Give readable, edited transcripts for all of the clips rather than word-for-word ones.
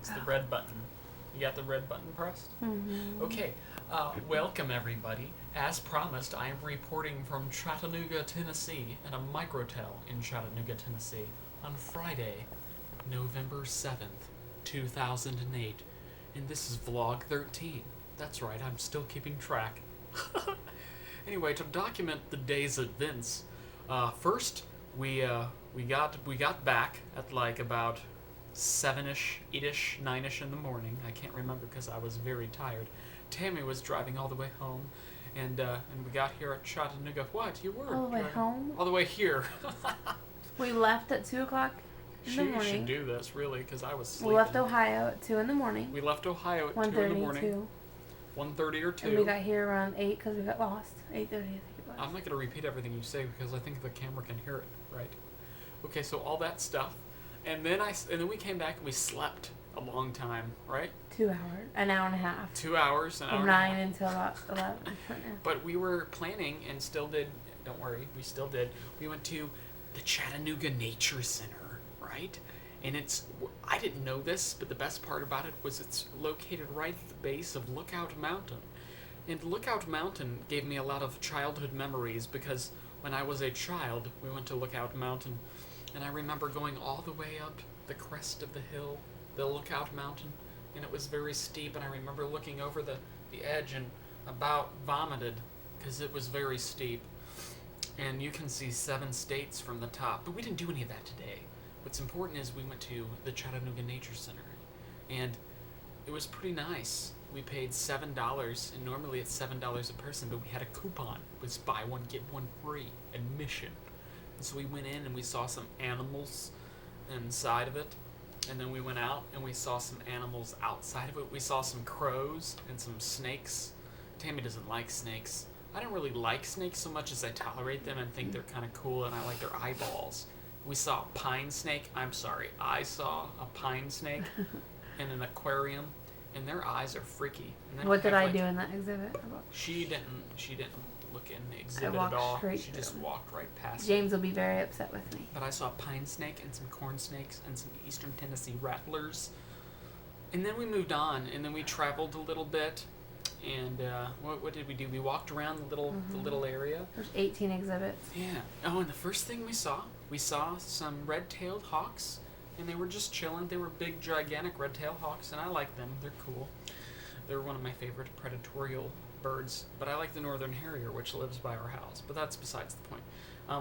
It's the red button. You got the red button pressed? Mm-hmm. Okay. Welcome, everybody. As promised, I am reporting from Chattanooga, Tennessee, at a microtel in Chattanooga, Tennessee, on Friday, November 7th, 2008. And this is Vlog 13. That's right, I'm still keeping track. Anyway, to document the day's events, first we got back at like about 7-ish, 8-ish, 9-ish in the morning. I can't remember because I was very tired. Tammy was driving all the way home, and we got here at Chattanooga. What? You were All the way driving home? all the way here. We left at 2 o'clock in the She morning. should do this, really, because I was sleeping. We left Ohio at 2 in the morning. We left Ohio at 2 in the morning. 1:30 or 2. And we got here around 8 because we got lost. 8:30, I think it was. I'm not going to repeat everything you say because I think the camera can hear it, right? Okay, so all that stuff. And then we came back and we slept a long time, right? 2 hours. An hour and a half. 2 hours, an hour From and a 9 half. until about 11. But we were planning and still did, don't worry, we still did. We went to the Chattanooga Nature Center, right? And I didn't know this, but the best part about it was it's located right at the base of Lookout Mountain. And Lookout Mountain gave me a lot of childhood memories because when I was a child, we went to Lookout Mountain, and I remember going all the way up the crest of the hill, the Lookout Mountain, and it was very steep, and I remember looking over the edge and about vomited because it was very steep. And you can see 7 states from the top, but we didn't do any of that today. What's important is we went to the Chattanooga Nature Center, and it was pretty nice. We paid $7, and normally it's $7 a person, but we had a coupon. It was buy one, get one free, admission. And so we went in and we saw some animals inside of it, and then we went out and we saw some animals outside of it. We saw some crows and some snakes. Tammy doesn't like snakes. I don't really like snakes so much as I tolerate them and think they're kind of cool, and I like their eyeballs. We saw a pine snake. I saw a pine snake in an aquarium, and their eyes are freaky. And then What did I do in that exhibit? She didn't look in the I exhibit walked at all. straight She just through. walked right past it. James will be very upset with me. But I saw a pine snake and some corn snakes and some eastern Tennessee rattlers. And then we moved on, and then we traveled a little bit. And what did we do? We walked around the little area. There's 18 exhibits. Yeah. Oh, and the first thing we saw some red-tailed hawks, and they were just chilling. They were big, gigantic red-tailed hawks, and I like them. They're cool. They're one of my favorite predatorial birds, but I like the northern harrier, which lives by our house. But that's besides the point.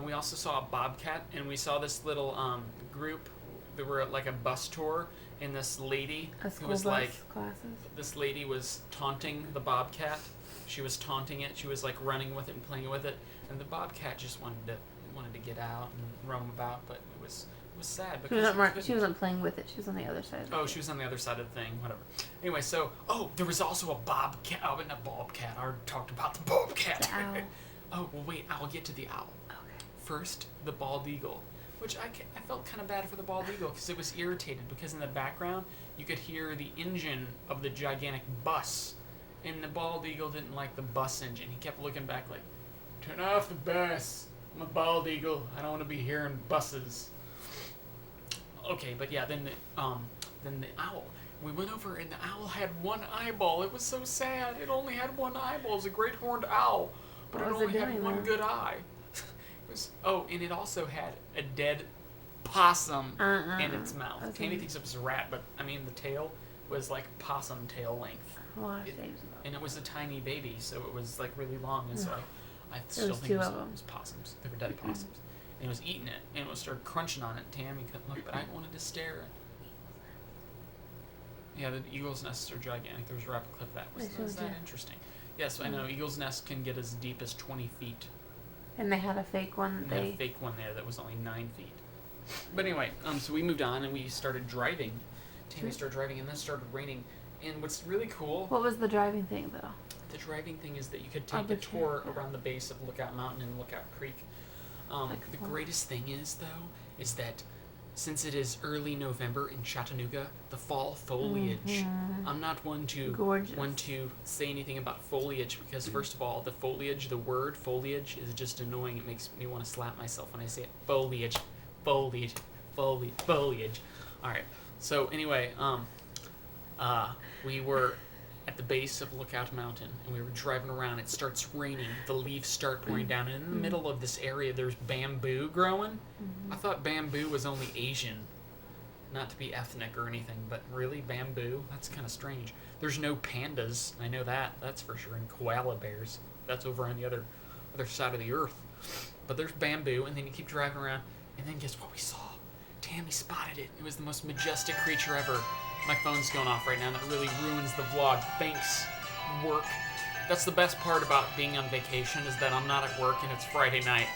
We also saw a bobcat, and we saw this little group. They were at like a bus tour, and this lady who was like classes. This lady was taunting the bobcat. She was taunting it. She was like running with it and playing with it, and the bobcat just wanted to get out and roam about, but it was sad because She wasn't playing with it. She was on the other side. Oh, she was on the other side of the thing. Whatever. Anyway, so there was also a bobcat. Oh, but not bobcat. I already talked about the bobcat. The owl. Oh well, wait. I'll get to the owl. Okay. First, the bald eagle, which I felt kind of bad for the bald eagle because it was irritated because in the background you could hear the engine of the gigantic bus, and the bald eagle didn't like the bus engine. He kept looking back like, "Turn off the bus. I'm a bald eagle. I don't want to be hearing buses." Okay, but yeah, then the owl. We went over and the owl had one eyeball. It was so sad. It only had one eyeball. It was a great horned owl, but it only had one good eye. And it also had a dead possum in its mouth. Okay. Tammy thinks it was a rat, but I mean the tail was like possum tail length. And it was a tiny baby, so it was like really long, and so I still think it was possums. They were dead possums. And it was eating it, and it started crunching on it. Tammy couldn't look, but I wanted to stare at it. Yeah, the eagle's nests are gigantic. There was a replica of that. Was that interesting? Yes, I know. Eagle's nest can get as deep as 20 feet. And they had a fake one. They had a fake one there that was only 9 feet. But anyway, so we moved on and we started driving. Tammy started driving, and then it started raining. And what's really cool... What was the driving thing, though? The driving thing is that you could take a tour around the base of Lookout Mountain and Lookout Creek. The greatest thing is, though, is that since it is early November in Chattanooga, the fall foliage. I'm not one to say anything about foliage because first of all, the word foliage is just annoying. It makes me want to slap myself when I say it. Foliage. All right. So anyway, We were at the base of Lookout Mountain, and we were driving around. It starts raining. The leaves start pouring down. And in the middle of this area, there's bamboo growing. I thought bamboo was only Asian. Not to be ethnic or anything, but really, bamboo? That's kind of strange. There's no pandas. I know that. That's for sure. And koala bears. That's over on the other side of the earth. But there's bamboo, and then you keep driving around, and then guess what we saw? Tammy spotted it. It was the most majestic creature ever. My phone's going off right now, and that really ruins the vlog. Thanks, work. That's the best part about being on vacation, is that I'm not at work and it's Friday night.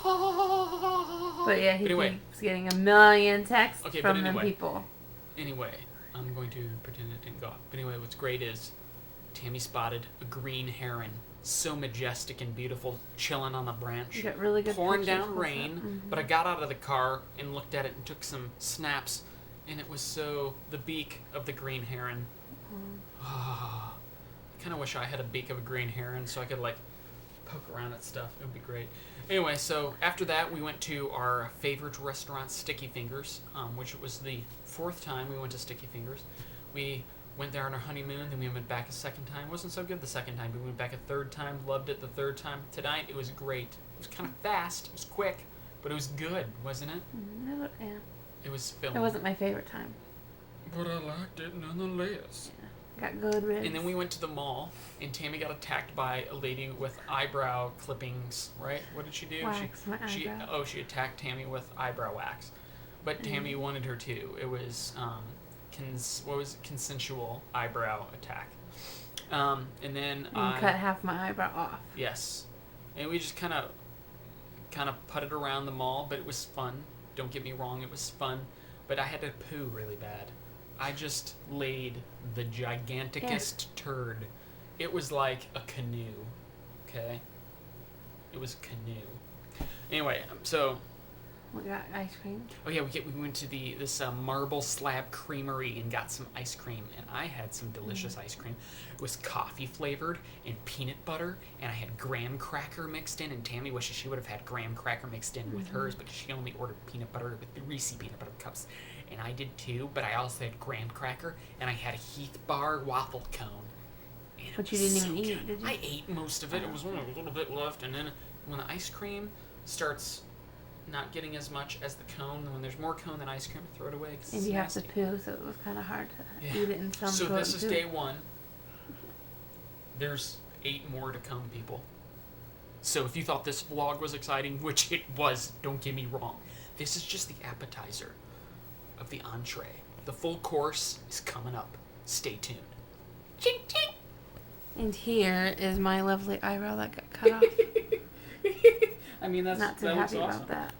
But yeah, he keeps getting a million texts from the people. Anyway, I'm going to pretend it didn't go off. But anyway, what's great is Tammy spotted a green heron. So majestic and beautiful, chilling on the branch. You got really good pouring pictures. down rain, but I got out of the car and looked at it and took some snaps, and it was the beak of the green heron. I kind of wish I had a beak of a green heron so I could like poke around at stuff. It would be great. Anyway, so after that we went to our favorite restaurant, Sticky Fingers, which was the 4th time we went to Sticky Fingers. We went there on our honeymoon, then we went back a second time. It wasn't so good the second time, but we went back a 3rd time, loved it the 3rd time. Tonight, it was great. It was kind of fast, it was quick, but it was good, wasn't it? Yeah. It was filmed. It wasn't my favorite time. But I liked it nonetheless. Yeah. Got good ribs. And then we went to the mall, and Tammy got attacked by a lady with eyebrow clippings, right? What did she do? Wax my eyebrow. She attacked Tammy with eyebrow wax. But Tammy wanted her to. It was consensual eyebrow attack. And then I cut half my eyebrow off. Yes, and we just kind of putted around the mall, but it was fun. Don't get me wrong, it was fun, but I had to poo really bad. I just laid the giganticest turd. It was like a canoe. Okay, it was a canoe. Anyway, so. We got ice cream. Oh yeah, we went to this marble slab creamery and got some ice cream, and I had some delicious ice cream. It was coffee flavored and peanut butter, and I had graham cracker mixed in. And Tammy wishes she would have had graham cracker mixed in with hers because she only ordered peanut butter with Reese peanut butter cups, and I did too. But I also had graham cracker, and I had a Heath Bar waffle cone. But you didn't even eat, did you? I ate most of it. It was only a little bit left, and then when the ice cream starts not getting as much as the cone, when there's more cone than ice cream, throw it away. And you have to poo, so it was kind of hard to eat it in some. So this is day 1. There's 8 more to come, people. So if you thought this vlog was exciting, which it was, don't get me wrong, this is just the appetizer of the entree. The full course is coming up. Stay tuned. Ching ching. And here is my lovely eyebrow that got cut off. I mean, not too happy about that.